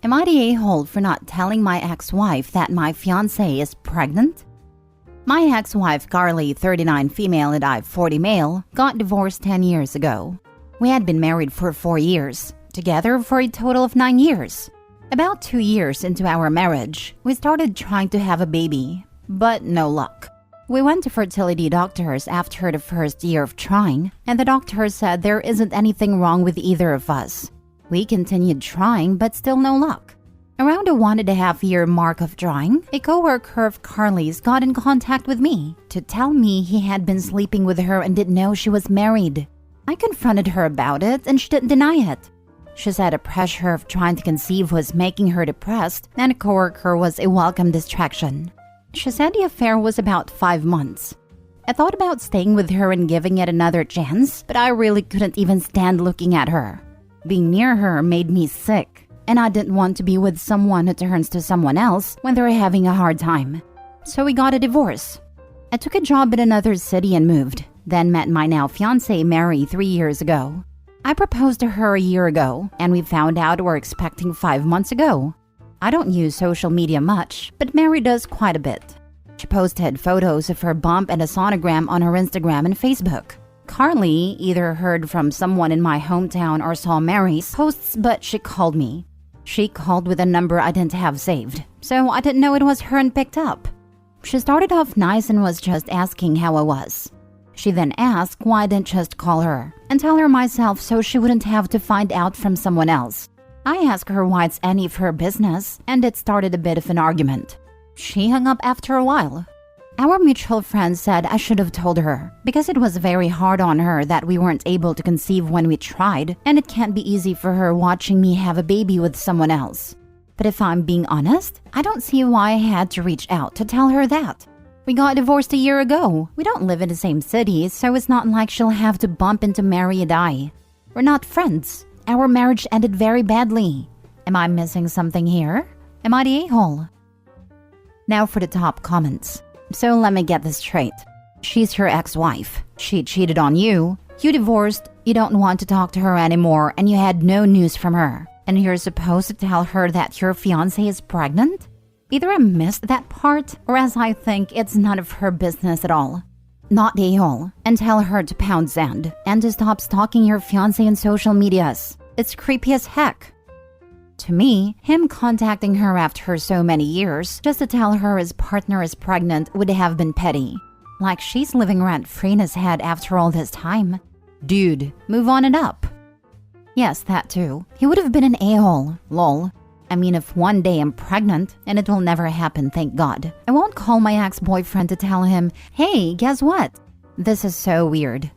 Am I the a-hole for not telling my ex-wife that my fiancé is pregnant? My ex-wife Carly, 39 female and I, 40 male, got divorced 10 years ago. We had been married for 4 years, together for a total of 9 years. About 2 years into our marriage, we started trying to have a baby, but no luck. We went to fertility doctors after the first year of trying, and the doctor said there isn't anything wrong with either of us. We continued trying, but still no luck. Around the 1.5 year mark of trying, a coworker of Carly's got in contact with me to tell me he had been sleeping with her and didn't know she was married. I confronted her about it and she didn't deny it. She said the pressure of trying to conceive was making her depressed and a coworker was a welcome distraction. She said the affair was about 5 months. I thought about staying with her and giving it another chance, but I really couldn't even stand looking at her. Being near her made me sick, and I didn't want to be with someone who turns to someone else when they're having a hard time. So we got a divorce. I took a job in another city and moved, then met my now fiancé Mary 3 years ago. I proposed to her a year ago, and we found out we're expecting 5 months ago. I don't use social media much, but Mary does quite a bit. She posted photos of her bump and a sonogram on her Instagram and Facebook. Carly either heard from someone in my hometown or saw Mary's posts, but she called me. She called with a number I didn't have saved, so I didn't know it was her and picked up. She started off nice and was just asking how I was. She then asked why I didn't just call her and tell her myself so she wouldn't have to find out from someone else. I asked her why it's any of her business, and it started a bit of an argument. She hung up after a while. Our mutual friend said I should have told her because it was very hard on her that we weren't able to conceive when we tried, and it can't be easy for her watching me have a baby with someone else. But if I'm being honest, I don't see why I had to reach out to tell her that. We got divorced a year ago. We don't live in the same city, so it's not like she'll have to bump into Mary and I. We're not friends. Our marriage ended very badly. Am I missing something here? Am I the a-hole? Now for the top comments. So let me get this straight. She's your ex-wife. She cheated on you. You divorced. You don't want to talk to her anymore, and you had no news from her. And you're supposed to tell her that your fiancé is pregnant? Either I missed that part, or else I think it's none of her business at all. Not the a-hole, and tell her to pound sand and to stop stalking your fiancé in social medias. It's creepy as heck. To me, him contacting her after so many years just to tell her his partner is pregnant would have been petty. Like she's living rent-free in his head after all this time. Dude, move on and up. Yes, that too. He would have been an a-hole. Lol. I mean, if one day I'm pregnant, and it will never happen, thank God, I won't call my ex-boyfriend to tell him, hey, guess what? This is so weird.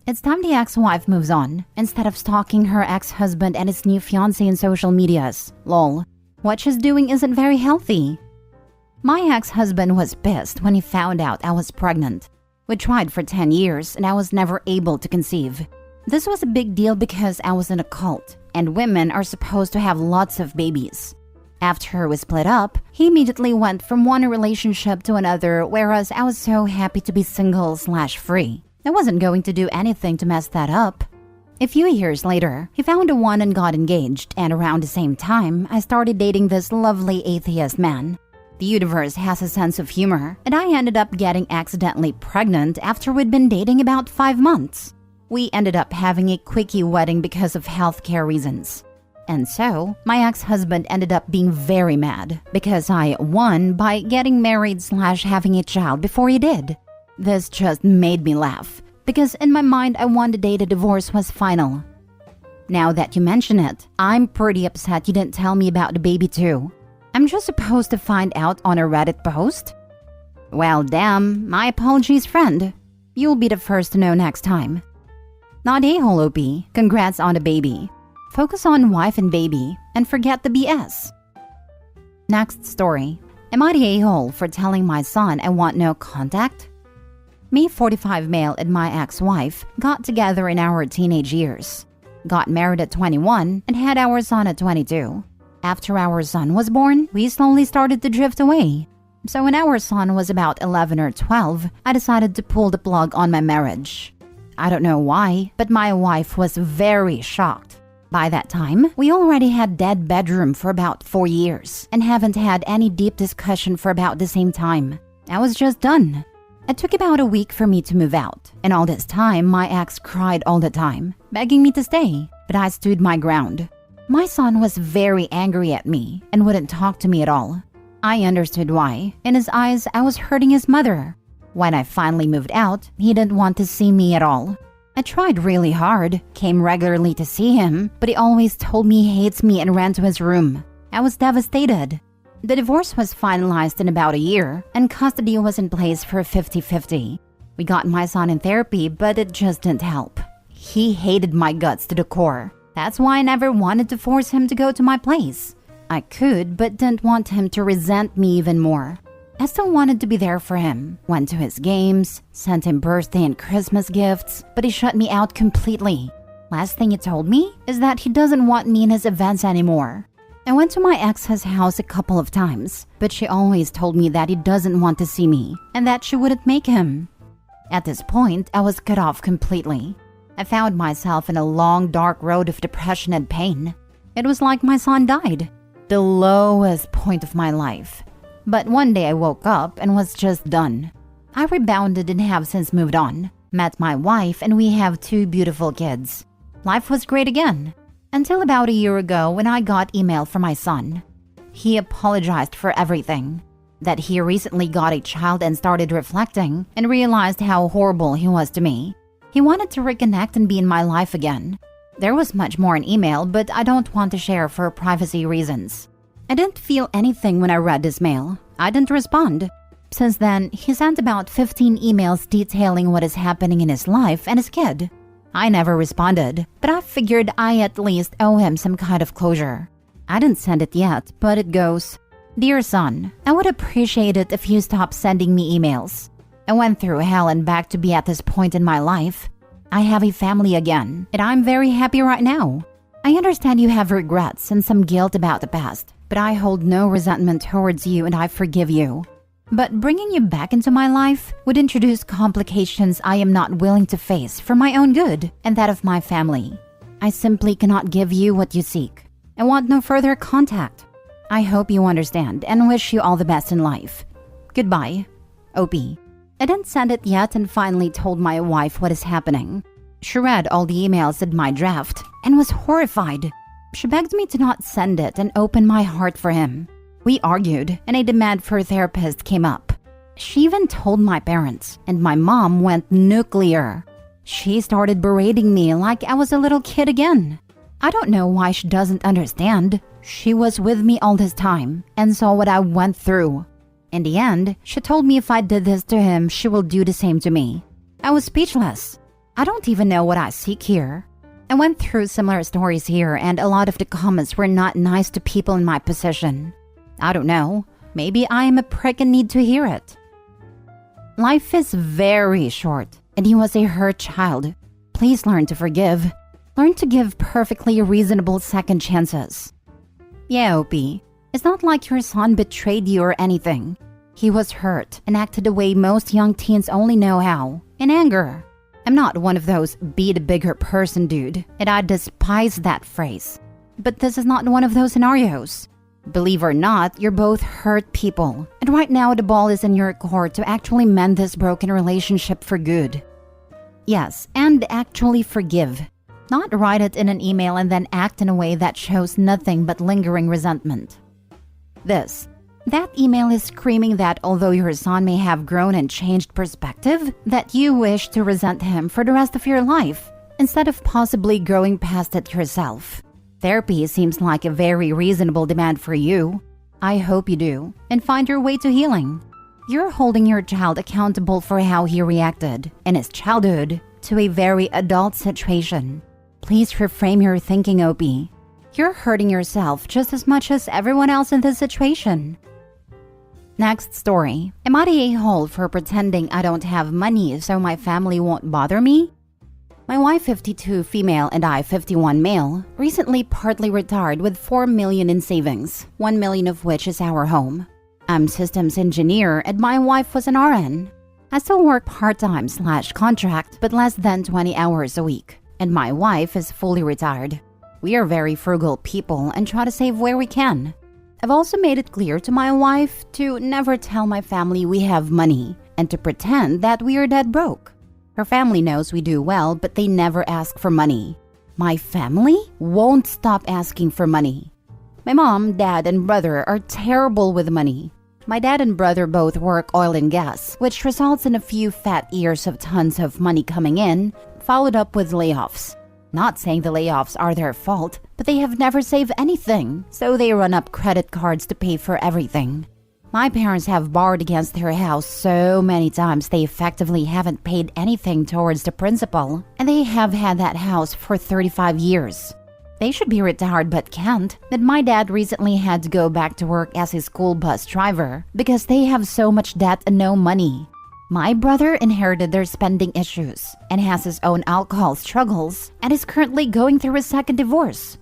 It's time the ex-wife moves on, instead of stalking her ex-husband and his new fiancé in social medias. Lol. What she's doing isn't very healthy. My ex-husband was pissed when he found out I was pregnant. We tried for 10 years and I was never able to conceive. This was a big deal because I was in a cult, and women are supposed to have lots of babies. After we split up, he immediately went from one relationship to another, whereas I was so happy to be single/free. I wasn't going to do anything to mess that up. A few years later, he found a one and got engaged, and around the same time, I started dating this lovely atheist man. The universe has a sense of humor, and I ended up getting accidentally pregnant after we'd been dating about 5 months. We ended up having a quickie wedding because of healthcare reasons. And so, my ex-husband ended up being very mad because I won by getting married/having a child before he did. This just made me laugh because in my mind I won the day the divorce was final. Now that you mention it, I'm pretty upset you didn't tell me about the baby too. I'm just supposed to find out on a Reddit post? Well, damn, my apologies, friend. You'll be the first to know next time. Not a-hole, OP. Congrats on the baby. Focus on wife and baby, and forget the BS. Next story. Am I the a-hole for telling my son I want no contact? Me, 45 male, and my ex-wife got together in our teenage years. Got married at 21 and had our son at 22. After our son was born, we slowly started to drift away. So when our son was about 11 or 12, I decided to pull the plug on my marriage. I don't know why, but my wife was very shocked. By that time, we already had dead bedroom for about 4 years and haven't had any deep discussion for about the same time. I was just done. It took about a week for me to move out, and all this time, my ex cried all the time, begging me to stay, but I stood my ground. My son was very angry at me and wouldn't talk to me at all. I understood why. In his eyes, I was hurting his mother. When I finally moved out, he didn't want to see me at all. I tried really hard, came regularly to see him, but he always told me he hates me and ran to his room. I was devastated. The divorce was finalized in about a year, and custody was in place for 50-50. We got my son in therapy, but it just didn't help. He hated my guts to the core. That's why I never wanted to force him to go to my place. I could, but didn't want him to resent me even more. I still wanted to be there for him, went to his games, sent him birthday and Christmas gifts, but he shut me out completely. Last thing he told me is that he doesn't want me in his events anymore. I went to my ex's house a couple of times, but she always told me that he doesn't want to see me and that she wouldn't make him. At this point, I was cut off completely. I found myself in a long, dark road of depression and pain. It was like my son died, the lowest point of my life. But one day I woke up and was just done. I rebounded and have since moved on, met my wife, and we have 2 beautiful kids. Life was great again, until about a year ago when I got email from my son. He apologized for everything, that he recently got a child and started reflecting and realized how horrible he was to me. He wanted to reconnect and be in my life again. There was much more in email, but I don't want to share for privacy reasons. I didn't feel anything when I read this mail. I didn't respond. Since then, he sent about 15 emails detailing what is happening in his life and his kid. I never responded, but I figured I at least owe him some kind of closure. I didn't send it yet, but it goes, "Dear son, I would appreciate it if you stopped sending me emails. I went through hell and back to be at this point in my life. I have a family again, and I'm very happy right now. I understand you have regrets and some guilt about the past, but I hold no resentment towards you and I forgive you. But bringing you back into my life would introduce complications I am not willing to face for my own good and that of my family. I simply cannot give you what you seek. I want no further contact. I hope you understand and wish you all the best in life. Goodbye, OP." I didn't send it yet and finally told my wife what is happening. She read all the emails in my draft and was horrified. She begged me to not send it and open my heart for him. We argued, and a demand for a therapist came up. She even told my parents, and my mom went nuclear. She started berating me like I was a little kid again. I don't know why she doesn't understand. She was with me all this time and saw what I went through. In the end, she told me if I did this to him, she will do the same to me. I was speechless. I don't even know what I seek here. I went through similar stories here, and a lot of the comments were not nice to people in my position. I don't know. Maybe I am a prick and need to hear it. Life is very short, and he was a hurt child. Please learn to forgive. Learn to give perfectly reasonable second chances. Yeah, OP. It's not like your son betrayed you or anything. He was hurt and acted the way most young teens only know how, in anger. I'm not one of those be the bigger person dude, and I despise that phrase. But this is not one of those scenarios. Believe or not, you're both hurt people, and right now the ball is in your court to actually mend this broken relationship for good. Yes, and actually forgive. Not write it in an email and then act in a way that shows nothing but lingering resentment. That email is screaming that although your son may have grown and changed perspective, that you wish to resent him for the rest of your life, instead of possibly growing past it yourself. Therapy seems like a very reasonable demand for you. I hope you do, and find your way to healing. You're holding your child accountable for how he reacted, in his childhood, to a very adult situation. Please reframe your thinking, OP. You're hurting yourself just as much as everyone else in this situation. Next story. Am I the a-hole for pretending I don't have money so my family won't bother me? My wife, 52 female, and I, 51 male, recently partly retired with $4 million in savings, $1 million of which is our home. I'm systems engineer and my wife was an RN. I still work part-time/contract, but less than 20 hours a week. And my wife is fully retired. We are very frugal people and try to save where we can. I've also made it clear to my wife to never tell my family we have money and to pretend that we are dead broke. Her family knows we do well, but they never ask for money. My family won't stop asking for money. My mom, dad, and brother are terrible with money. My dad and brother both work oil and gas, which results in a few fat years of tons of money coming in, followed up with layoffs. Not saying the layoffs are their fault, but they have never saved anything, so they run up credit cards to pay for everything. My parents have borrowed against their house so many times they effectively haven't paid anything towards the principal, and they have had that house for 35 years. They should be retired but can't, but my dad recently had to go back to work as a school bus driver because they have so much debt and no money. My brother inherited their spending issues and has his own alcohol struggles and is currently going through a second divorce.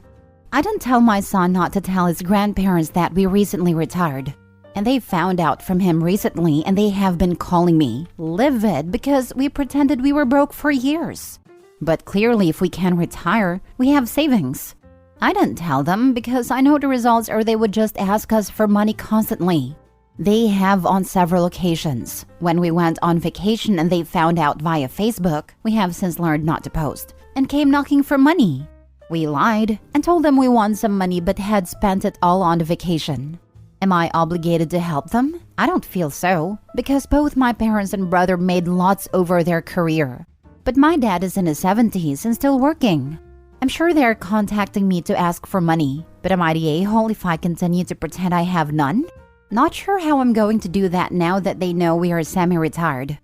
I didn't tell my son not to tell his grandparents that we recently retired. And they found out from him recently and they have been calling me livid because we pretended we were broke for years. But clearly if we can retire, we have savings. I didn't tell them because I know the results are they would just ask us for money constantly. They have on several occasions. When we went on vacation and they found out via Facebook, we have since learned not to post, and came knocking for money. We lied and told them we won some money but had spent it all on the vacation. Am I obligated to help them? I don't feel so, because both my parents and brother made lots over their career. But my dad is in his 70s and still working. I'm sure they're contacting me to ask for money, but am I the a-hole if I continue to pretend I have none? Not sure how I'm going to do that now that they know we are semi-retired.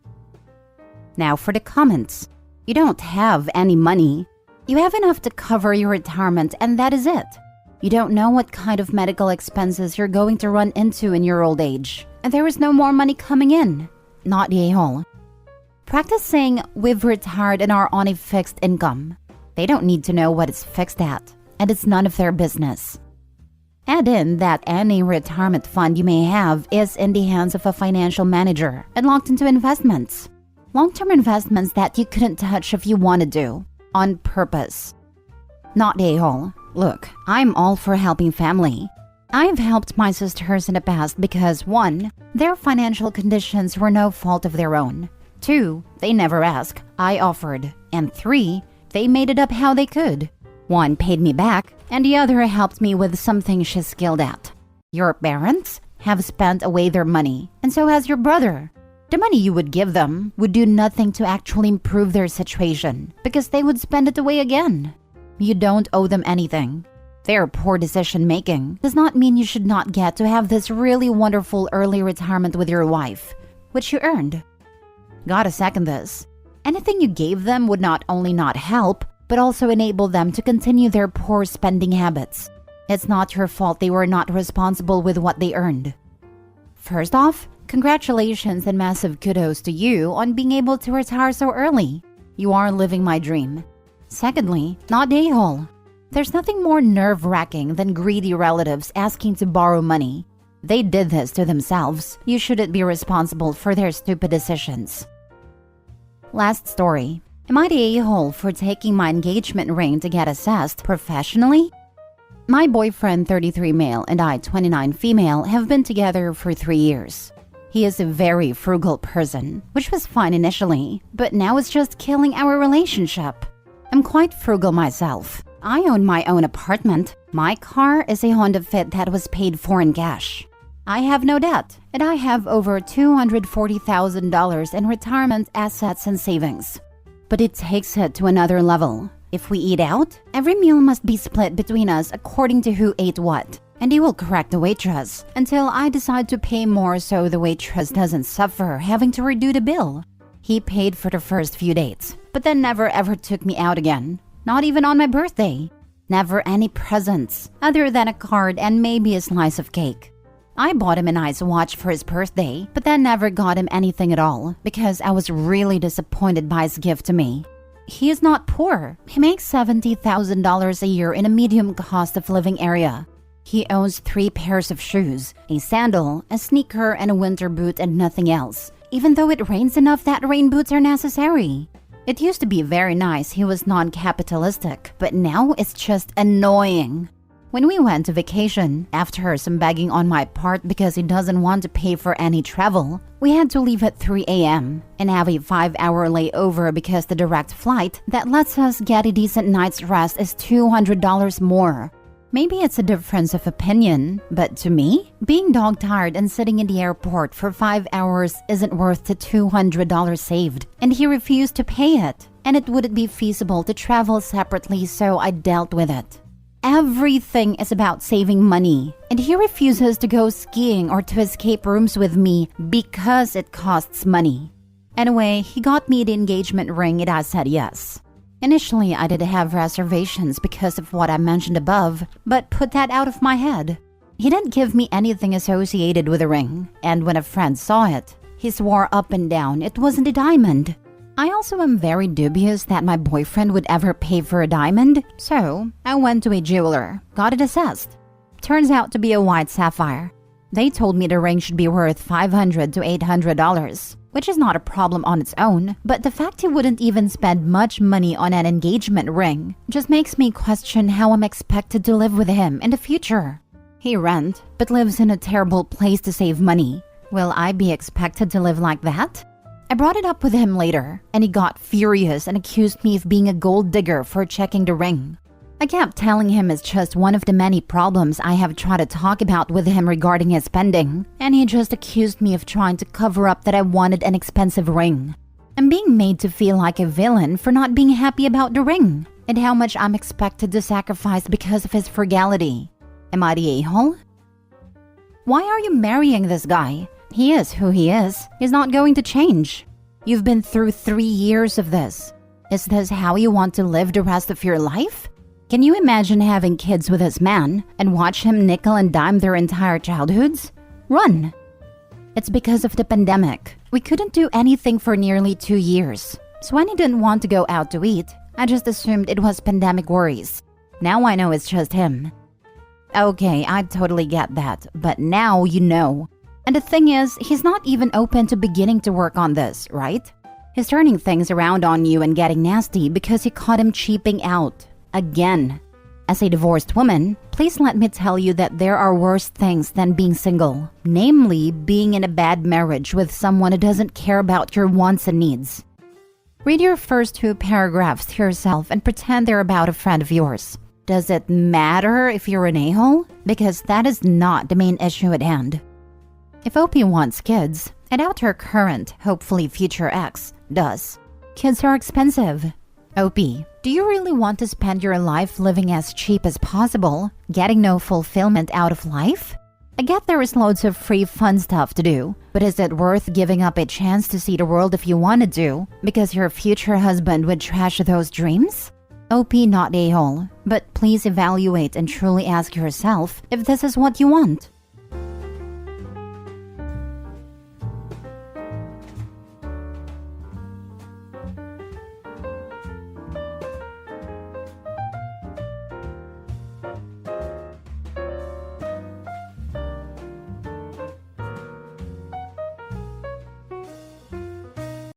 Now for the comments. You don't have any money. You have enough to cover your retirement and that is it. You don't know what kind of medical expenses you're going to run into in your old age. And there is no more money coming in. Not the a-hole. Practice saying, we've retired and are on a fixed income. They don't need to know what it's fixed at. And it's none of their business. Add in that any retirement fund you may have is in the hands of a financial manager and locked into investments. Long-term investments that you couldn't touch if you wanted to. On purpose. Not the a-hole. Look, I'm all for helping family. I've helped my sisters in the past because 1. Their financial conditions were no fault of their own. 2. They never asked. I offered. And 3. They made it up how they could. One paid me back, and the other helped me with something she's skilled at. Your parents have spent away their money, and so has your brother. The money you would give them would do nothing to actually improve their situation, because they would spend it away again. You don't owe them anything. Their poor decision-making does not mean you should not get to have this really wonderful early retirement with your wife, which you earned. Gotta second this. Anything you gave them would not only not help, but also enable them to continue their poor spending habits. It's not your fault they were not responsible with what they earned. First off, congratulations and massive kudos to you on being able to retire so early. You are living my dream. Secondly, not the a-hole. There's nothing more nerve-wracking than greedy relatives asking to borrow money. They did this to themselves. You shouldn't be responsible for their stupid decisions. Last story. Am I the a-hole for taking my engagement ring to get assessed professionally? My boyfriend, 33 male, and I, 29 female, have been together for 3 years. He is a very frugal person, which was fine initially, but now it's just killing our relationship. I'm quite frugal myself. I own my own apartment. My car is a Honda Fit that was paid for in cash. I have no debt, and I have over $240,000 in retirement assets and savings. But it takes it to another level. If we eat out, every meal must be split between us according to who ate what. And he will correct the waitress until I decide to pay more so the waitress doesn't suffer having to redo the bill. He paid for the first few dates, but then never ever took me out again. Not even on my birthday. Never any presents, other than a card and maybe a slice of cake. I bought him a nice watch for his birthday, but then never got him anything at all because I was really disappointed by his gift to me. He is not poor. He makes $70,000 a year in a medium cost of living area. He owns 3 pairs of shoes, a sandal, a sneaker, and a winter boot and nothing else. even though it rains enough that rain boots are necessary. It used to be very nice he was non-capitalistic, but now it's just annoying. When we went to vacation, after some begging on my part because he doesn't want to pay for any travel, we had to leave at 3 a.m. and have a 5-hour layover because the direct flight that lets us get a decent night's rest is $200 more. Maybe it's a difference of opinion, but to me, being dog-tired and sitting in the airport for 5 hours isn't worth the $200 saved, and he refused to pay it, and it wouldn't be feasible to travel separately, so I dealt with it. Everything is about saving money, and he refuses to go skiing or to escape rooms with me because it costs money. Anyway, he got me the engagement ring and I said yes. Initially, I did have reservations because of what I mentioned above, but put that out of my head. He didn't give me anything associated with the ring, and when a friend saw it, he swore up and down it wasn't a diamond. I also am very dubious that my boyfriend would ever pay for a diamond, so I went to a jeweler, got it assessed. Turns out to be a white sapphire. They told me the ring should be worth $500 to $800, which is not a problem on its own, but the fact he wouldn't even spend much money on an engagement ring just makes me question how I'm expected to live with him in the future. He rents, but lives in a terrible place to save money. Will I be expected to live like that? I brought it up with him later, and he got furious and accused me of being a gold digger for checking the ring. I kept telling him it's just one of the many problems I have tried to talk about with him regarding his spending, and he just accused me of trying to cover up that I wanted an expensive ring. I'm being made to feel like a villain for not being happy about the ring, and how much I'm expected to sacrifice because of his frugality. Am I the a-hole? Why are you marrying this guy? He is who he is. He's not going to change. You've been through 3 years of this. Is this how you want to live the rest of your life? Can you imagine having kids with this man and watch him nickel and dime their entire childhoods? Run! It's because of the pandemic. We couldn't do anything for nearly 2 years. So when he didn't want to go out to eat, I just assumed it was pandemic worries. Now I know it's just him. Okay, I totally get that, but now you know. And the thing is, he's not even open to beginning to work on this, right? He's turning things around on you and getting nasty because you caught him cheaping out. Again. As a divorced woman, please let me tell you that there are worse things than being single. Namely, being in a bad marriage with someone who doesn't care about your wants and needs. Read your first 2 paragraphs to yourself and pretend they're about a friend of yours. Does it matter if you're an a-hole? Because that is not the main issue at hand. If OP wants kids, I doubt her current, hopefully future ex, does. Kids are expensive. OP, do you really want to spend your life living as cheap as possible, getting no fulfillment out of life? I get there is loads of free fun stuff to do, but is it worth giving up a chance to see the world if you wanted to, because your future husband would trash those dreams? OP not a-hole, but please evaluate and truly ask yourself if this is what you want.